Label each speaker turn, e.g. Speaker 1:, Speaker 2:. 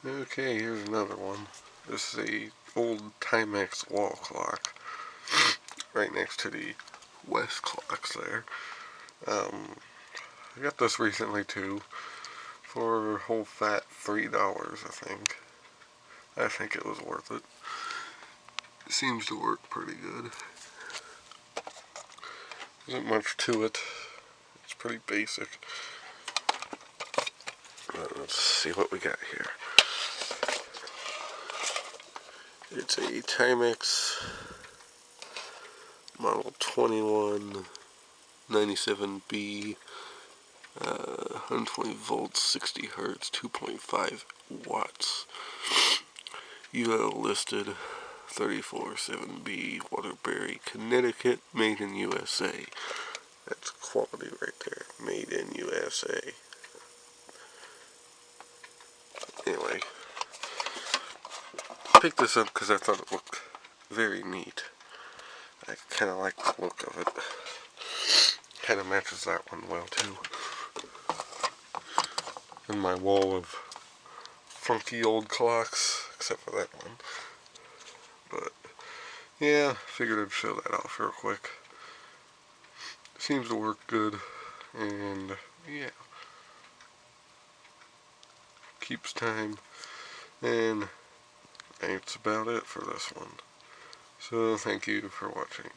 Speaker 1: Okay, here's another one. This is a old Timex wall clock, right next to the West clocks there. I got this recently too, for a whole fat $3, I think. I think it was worth it. It seems to work pretty good. Isn't much to it. It's pretty basic. Let's see what we got here. It's a Timex model 2197B, 120 volts, 60 hertz, 2.5 watts. UL listed 347B, Waterbury, Connecticut, made in USA. That's quality right there, made in USA. Anyway, I picked this up because I thought it looked very neat. I kind of like the look of it. Kind of matches that one well too. And my wall of funky old clocks, except for that one. But yeah, figured I'd show that off real quick. Seems to work good, and yeah, keeps time, and that's about it for this one. So thank you for watching.